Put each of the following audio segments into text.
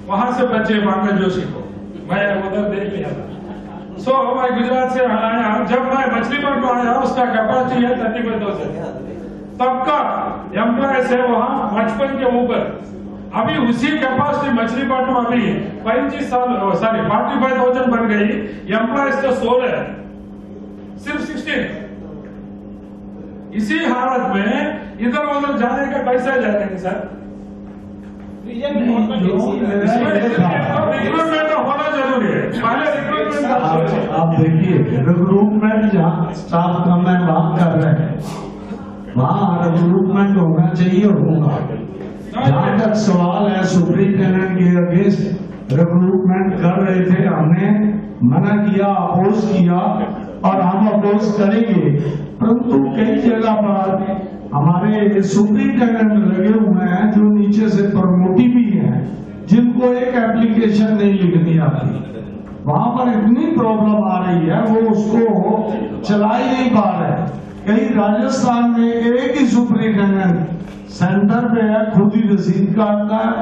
वहां से बचे पंकज जोशी को, मैं उधर देख लिया था। मैं गुजरात से आया, जब मैं मछलीपट्टनम में आया उसका कैपेसिटी है 35,000, तब का एम्प्लॉयज है वहां 55 के ऊपर। अभी उसी कैपेसिटी मछलीपट्टनम अभी 45,000 बन गई, एम्प्लॉयज तो 16 सिर्फ 16। इसी हालत में इधर उधर जाने का पैसा जाएगा सर। रिक्रूटमेंट होना जरूरी है, पहले रिक्रूटमेंट। आप देखिए रिक्रूटमेंट जहाँ स्टाफ कम है वहाँ कर रहे हैं, वहाँ रिक्रूटमेंट होना चाहिए, होगा। जहाँ तक सवाल है सुप्रिंटेंडेंट के अगेंस्ट रिक्रूटमेंट कर रहे थे, हमने मना किया, अपोज किया और हम अपोज करेंगे। परंतु कई जगह पर हमारे सुप्रिंटेंडेंट लगे हुए हैं जो नीचे से प्रमोटी भी हैं, जिनको एक एप्लीकेशन नहीं लिखनी आती। वहां पर इतनी प्रॉब्लम आ रही है, वो उसको चला ही नहीं पा रहे। कहीं राजस्थान में एक ही सुप्रिंटेंडेंट सेंटर पे है, खुद ही रसीद काटता है,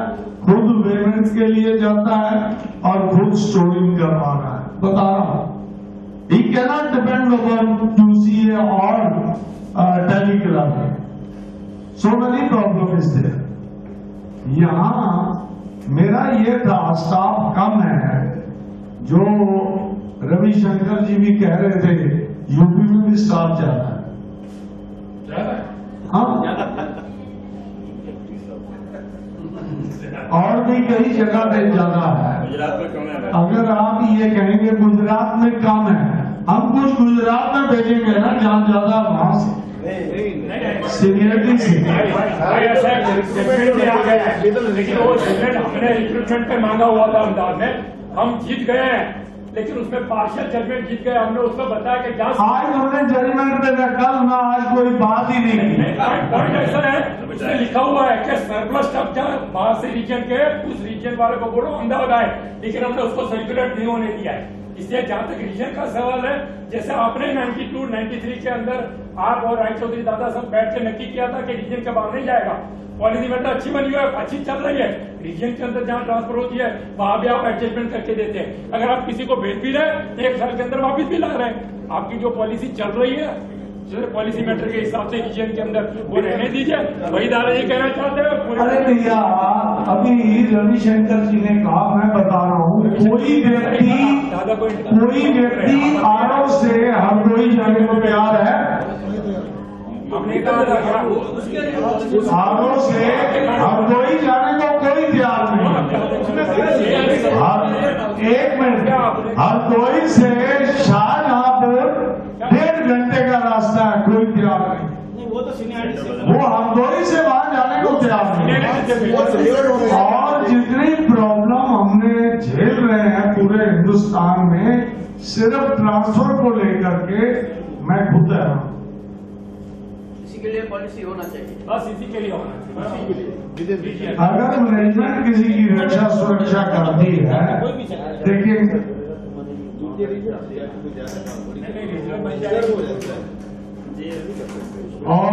खुद पेमेंट के लिए जाता है और खुद स्टोरिंग करवा रहा है। बता रहा हूं, he cannot depend upon QCA or telegraphy. So many problems is there. यहाँ मेरा ये था स्टाफ कम है, जो रविशंकर जी भी कह रहे थे यूपी में भी स्टाफ ज्यादा है। हाँ, और भी कई जगह पे ज्यादा है। गुजरात में कम है। अगर आप ये कहेंगे गुजरात में कम है, हम कुछ गुजरात में भेजेंगे ना जहाँ ज्यादा, वहां से सीनियरिटी से लेकिन वो हमने रिक्रूटमेंट पे मांगा हुआ था अहमदाबाद में, हम जीत गए हैं, लेकिन उसमें पार्शियल जजमेंट जीत गए। हमने उसको बताया कि क्या आज हमने जजमेंट पे कल ना, आज कोई बात ही नहीं। पॉइंट ऐसा है, उसमें लिखा हुआ है कि सरप्लस स्टाफ क्या बाहर से रीजन के उस रीजन वाले को बोलो अहमदाबाद आए, लेकिन हमने उसको सर्कुलेट नहीं होने दिया है। इसलिए जहां तक रीजन का सवाल है, जैसे आपने 92, 93 के अंदर आप और राय चौधरी दादा सब बैठ के नक्की किया था कि रीजन के बाहर नहीं जाएगा। पॉलिसी मैटर अच्छी बनी हुई है, अच्छी चल रही है। रीजन के अंदर जहां ट्रांसफर होती है वहां भी आप एडजस्टमेंट करके देते हैं। अगर आप किसी को भेज भी रहे 1 साल के अंदर वापिस भी ला रहे हैं, आपकी जो पॉलिसी चल रही है पॉलिसी मैटर के हिसाब से रीजन के अंदर वो रहने दीजिए। वही दादा ये कहना चाहते हैं। अरे भैया, अभी रविशंकर जी ने कहा, मैं बता रहा हूँ, कोई व्यक्ति आरओ से हरदोई जाने को तैयार है। हमने कहा था आरओ से हरदोई जाने को कोई तैयार नहीं। एक मिनट, हरदोई से शाहजहांपुर 1.5 घंटे का रास्ता है, कोई तैयार नहीं। वो तो सीनियरिटी से, वो हरदोई से वहां जाने को तैयार नहीं। और जितनी प्रॉब्लम हमने झेल रहे हैं पूरे हिंदुस्तान में, सिर्फ ट्रांसफर को लेकर के मैं खुद है। इसी के लिए पॉलिसी होना चाहिए, बस इसी के लिए होना चाहिए। अगर मैनेजमेंट किसी की रक्षा सुरक्षा करती है, देखिए और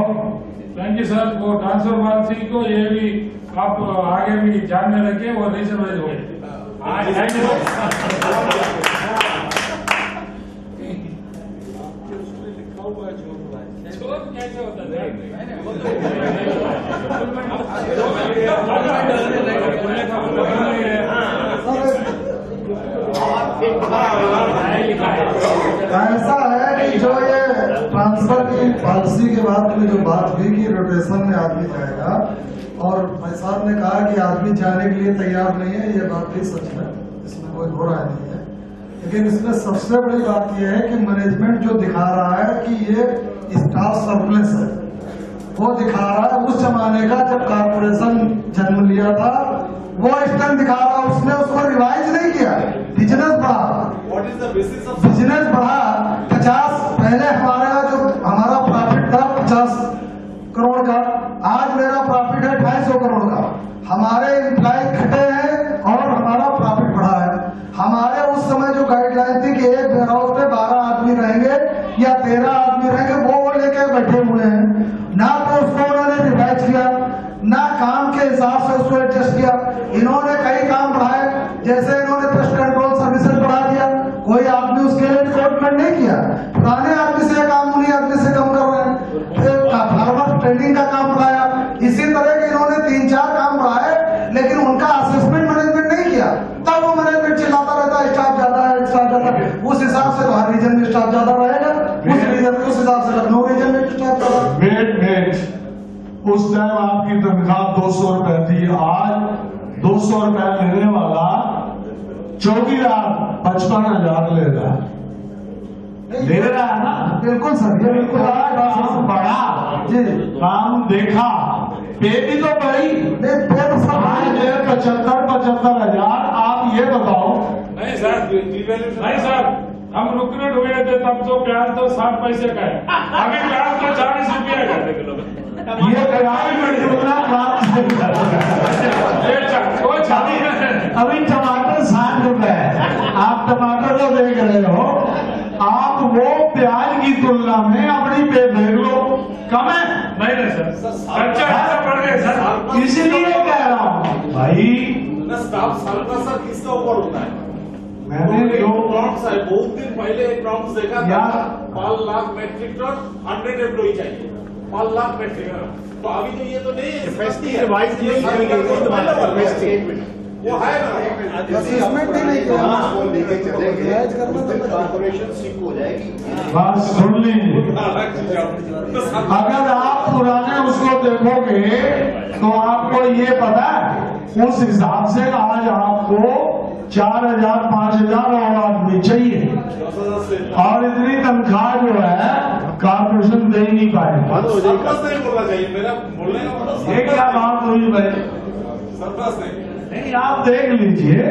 थैंक यू सर, वो ट्रांसफर पॉलिसी को ये भी आप आगे भी ध्यान में रखें, वो रीजन वाइज हो गए। कैसे होता है ऐसा है कि जो ये ट्रांसफर की पॉलिसी के बाद में जो बात हुई कि रोटेशन में आदमी जाएगा, और भाई साहब ने कहा कि आदमी जाने के लिए तैयार नहीं है, ये बात भी सच है, इसमें कोई हो रहा नहीं है। लेकिन इसमें सबसे बड़ी बात यह है कि मैनेजमेंट जो दिखा रहा है कि ये स्टाफ सरप्लस है, वो दिखा रहा है उस जमाने का जब कॉर्पोरेशन जन्म लिया था, वो स्टैंड दिखा रहा है, उसने उसको रिवाइज नहीं किया। बिजनेस बढ़ा, बिजनेस बढ़ा 50, पहले हमारा प्रॉफिट था 50 करोड़ का, आज मेरा प्रॉफिट है 250 करोड़ का। हमारे एम्प्लॉय घटे हैं और हमारा प्रॉफिट बढ़ा है। हमारे उस समय जो गाइडलाइन थी कि एक वेयरहाउस में 12 आदमी रहेंगे या 13 आदमी रहेंगे, वो लेके बैठे हुए हैं। ना तो उसको उन्होंने रिवाइज किया, ना काम के हिसाब से उसको एडजस्ट किया। इन्होंने कई काम बढ़ाए, स्टाफ ज्यादा रहेगा, उस रीजन में उस हिसाब से लखनऊ रीजन में स्टाफ ज्यादा। वेट उस टाइम आपकी तनख्वाह 200 रुपए थी, आज 200 रुपए लेने वाला चौकीदार 55,000 ले रहा है ना। बिल्कुल सर, ये बिल्कुल काम बढ़ा जी, काम देखा, पे भी तो बढ़ी। पे तो सब 75,000। आप ये बताओ। नहीं सर, हम रिक्रूट हुए थे तब तो प्याज तो 60 पैसे का है, अभी प्याज तो 40 रुपये का। ये प्याज में जुड़ना काम से अभी टमाटर 60 रुपए है, आप टमाटर को देख रहे हो, आप वो प्याज की तुलना में अपनी पे देख लो, कम है। नहीं सर, खर्चा बढ़ गया सर, इसलिए कह रहा हूँ भाई। स्टाफ सर किसका ऊपर होता है? मैंने जो प्रॉम्प्ट्स है, बहुत दिन पहले एक प्रॉम्प्ट्स देखा था, यार 5 लाख मेट्रिक टन 100 एम्प्लॉई चाहिए, 5 लाख मेट्रिक टन। तो अभी तो ये तो नहीं है, वो है ना, असेसमेंट ही नहीं किया, मैच करना तो कॉर्पोरेशन सिक हो जाएगी। बात सुन लीजिए, अगर आप पुराने उसको देखोगे तो आपको ये पता है, उस हिसाब से आज आपको 4,000 5,000 और आदमी चाहिए, और इतनी तनख्वाह जो है कॉर्पोरेशन दे ही नहीं पाएगा। सरप्लस नहीं बोलना चाहिए, मेरा बोलने का मतलब ये क्या बात हुई भाई? सरप्लस नहीं। नहीं, आप देख लीजिए,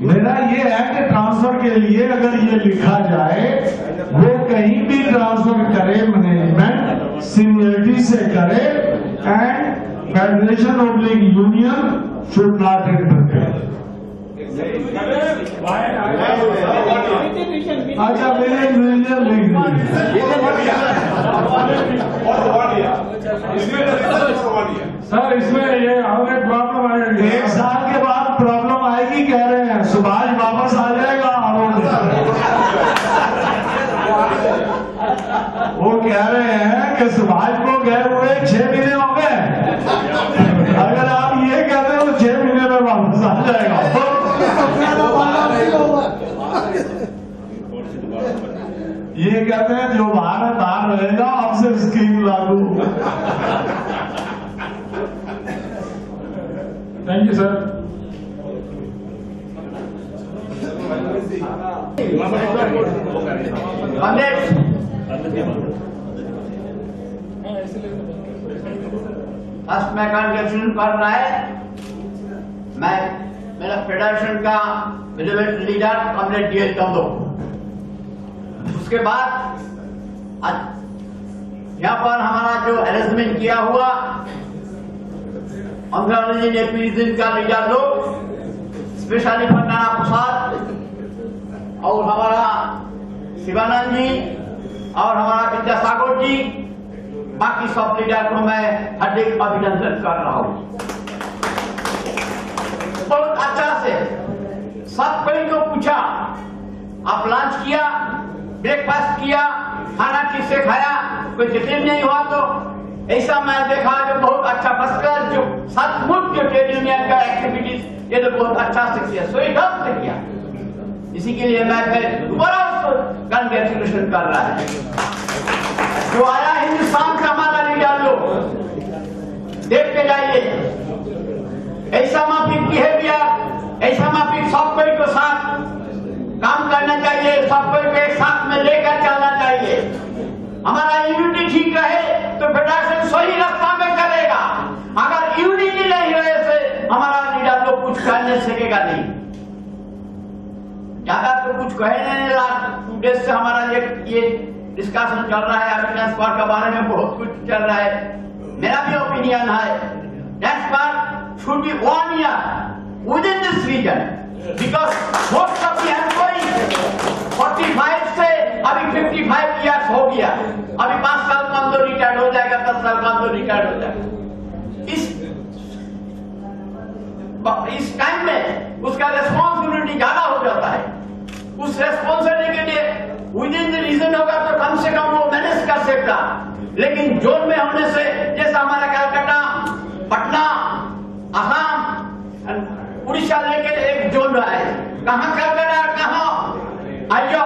मेरा ये है कि ट्रांसफर के लिए अगर ये लिखा जाए, वो कहीं भी ट्रांसफर करे, मैनेजमेंट सीनियरिटी से करे, and federation of league union should not interfere. अच्छा, मेरे यूनियन लीग सर इसमें ये हमें प्रॉब्लम आएगी, 1 साल के बाद प्रॉब्लम आएगी कह रहे हैं, सुभाष वापस आ जाएगा वो कह रहे हैं कि सुभाष को गए हुए 6 महीने हो गए, अगर आप ये कहते हो तो 6 महीने में वापस आ जाएगा। ये कहते हैं जो बाहर है बाहर रहेगा, अब से स्कीम लागू। Thank you sir. फर्स्ट मैं कॉन्ग्रेचुलेशन कर रहा है, मैं मेरा फेडरेशन का विजिलेंस लीडर कॉमरेड डीएल कंदो। उसके बाद यहाँ पर हमारा जो अरेंजमेंट किया हुआ अंग्रेजी एपीजन का लीडर लोग, स्पेशली फंडाना प्रसाद और हमारा शिवानंद जी और हमारा विद्यासागर जी, बाकी सब लीडर को मैं हार्दिक अभिनंदन कर रहा हूँ। बहुत अच्छा से सब कोई को पूछा, आप लंच किया, ब्रेकफास्ट किया, खाना किससे खाया, कोई जटिल नहीं हुआ, तो ऐसा मैं देखा जो बहुत अच्छा फर्स्ट क्लास जो सचमुच जो ट्रेड यूनियन का एक्टिविटीज ये तो बहुत अच्छा से किया, सही ढंग से किया। इसी के लिए मैं फिर दोबारा उसको कंग्रेचुलेशन कर रहा है। जो आया हिंदुस्तान का हमारा लीडर लोग, देख के जाइए, ऐसा माफिक बिहेवियर, ऐसा माफिक सब कोई को साथ काम करना चाहिए, सब कोई को एक साथ में लेकर चलना चाहिए। हमारा यूनिटी ठीक रहे तो फेडरेशन सही रास्ता में चलेगा, अगर यूनिटी नहीं रहे से हमारा लीडर लोग कुछ करने सकेगा नहीं। ज्यादा तो कुछ कहे नहीं, लास्ट 2 डेज से हमारा ये डिस्कशन चल रहा है, अटेंडेंस पार्ट के बारे में बहुत कुछ चल रहा है। मेरा भी ओपिनियन है, next part should be 1 year within this region, because most of the employees 45 से अभी 55 years हो गया, अभी 5 साल का तो रिटायर्ड हो जाएगा, 10 साल का तो रिटायर्ड हो जाएगा। इस टाइम में उसका रेस्पॉन्सिबिलिटी ज्यादा हो जाता है। उस रेस्पॉन्सिबिलिटी के लिए विदिन द रीजन होगा तो कम से कम वो मैनेज कर सकता, लेकिन जोन में होने से, जैसा हमारा कलकत्ता, पटना, असम, उड़ीसा लेके एक जोन रहा है, कहाँ कलकत्ता, कहाँ आइयो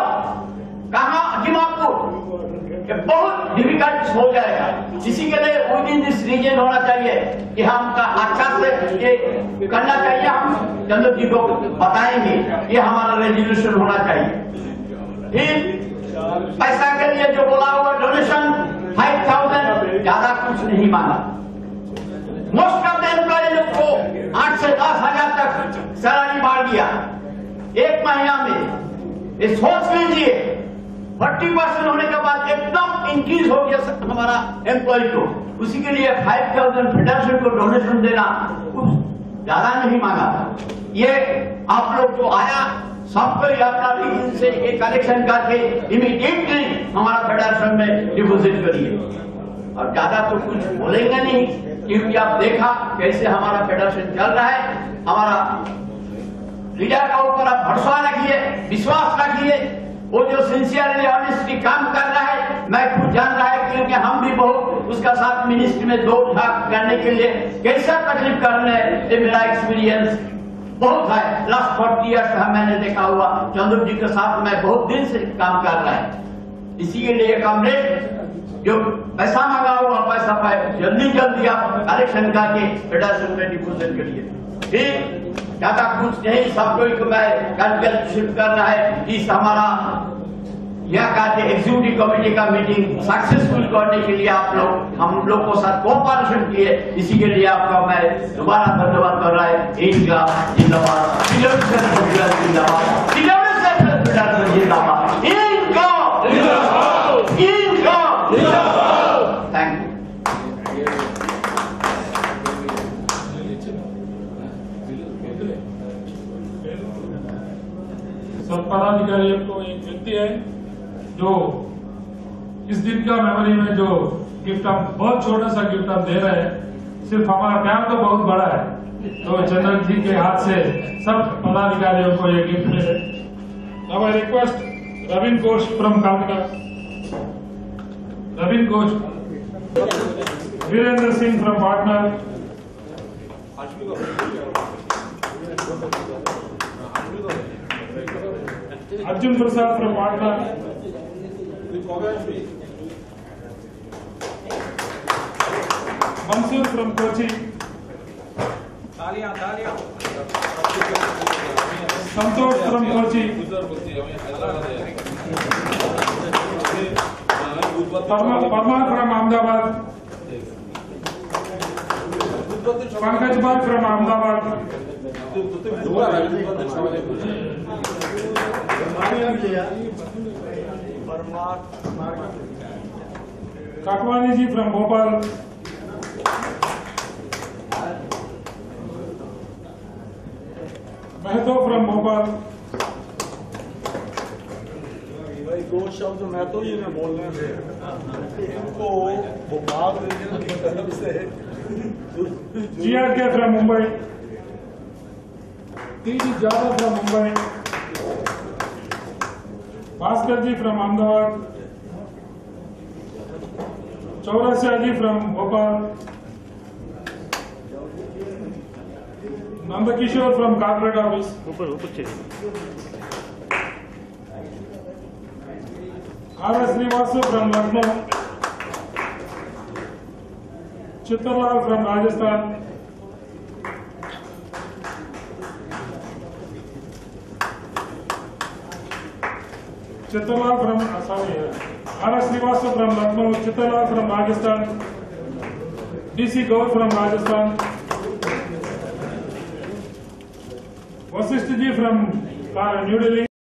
डिफिकल्ट हो जाएगा। इसी के लिए विद इन दिस रीजन होना चाहिए कि हम अच्छा से ये करना चाहिए। हम चंद्र जी को बताएंगे ये हमारा रेजोल्यूशन होना चाहिए। फिर पैसा के लिए जो बोला हुआ डोनेशन 5,000 ज्यादा कुछ नहीं मांगा। मोस्ट ऑफ द एम्प्लॉय लोग को 8 से 10 हजार तक सैलरी बढ़ गया एक महीना में। ये सोच लीजिए 40% होने के बाद एकदम इंक्रीज हो गया हमारा एम्प्लॉय को। उसी के लिए 5,000 फेडरेशन को डोनेशन देना कुछ ज्यादा नहीं मांगा। ये आप लोग जो आया सबको अपना रीजन से एक कलेक्शन करके इमीडिएटली हमारा फेडरेशन में डिपोजिट करिए। और ज्यादा तो कुछ बोलेंगे नहीं क्योंकि आप देखा कैसे हमारा फेडरेशन चल रहा है। हमारा लीडर का ऊपर आप भरोसा रखिए, विश्वास रखिए। वो जो सिंसियरली ऑनेस्टली काम कर रहा है मैं खुद जान रहा है क्योंकि हम भी बहुत उसका साथ मिनिस्ट्री में दो भाग करने के लिए कैसा तकलीफ करने ये मेरा एक्सपीरियंस बहुत है। लास्ट 40 ईयर्स का मैंने देखा हुआ चंद्र जी के साथ मैं बहुत दिन से काम कर रहा है। इसी के लिए कॉमरेड जो पैसा मांगा हुआ पैसा पाए जल्दी आप कलेक्शन करके फेडरेशन में डिपोजिट करिए। फिर ज्यादा कुछ नहीं, सबको मैं कैलकुलेशन कर रहा है। इस हमारा यह कहते एग्जीक्यूटिव कमेटी का मीटिंग सक्सेसफुल करने के लिए आप लोग हम लोग को साथ कोऑपरेशन किए। इसी के लिए आपका मैं दोबारा धन्यवाद कर रहा है। इनका जिंदाबाद, जिंदाबाद, थैंक यू। सब पदाधिकारियों को एक विनती है जो इस दिन का मेमोरी में जो गिफ्ट हम बहुत छोटा सा गिफ्ट हम दे रहे हैं, सिर्फ हमारा प्यार तो बहुत बड़ा है। तो चंद्र जी के हाथ से सब पदाधिकारियों को ये गिफ्ट मिले। Now I request Ravin Ghosh from कालका, Ravin Ghosh, Virendra Singh from partner, Arjun Prasad from partner, Mansoor from Kochi, Santosh from Kochi, Parmar from Ahmedabad, Pankaj bhai from Ahmedabad, Kakwani ji from Bhopal, Mahato from Bhopal. भाई दो शब्द मैं तो ये मैं बोलने थे इनको भोपाल रीजन की तरफ से GRK from Mumbai, TG Jadhav from Mumbai, Bhaskar ji from Ahmedabad, Chaurasia ji from Bhopal, Nandkishore from corporate office, R.S. Srivastava from Lucknow, Chittarlal from Rajasthan, Chittarlal from R.S. Srivastava from Lucknow, Chittarlal from Rajasthan, DC Gaur from Rajasthan, Vashishtha ji from new Delhi.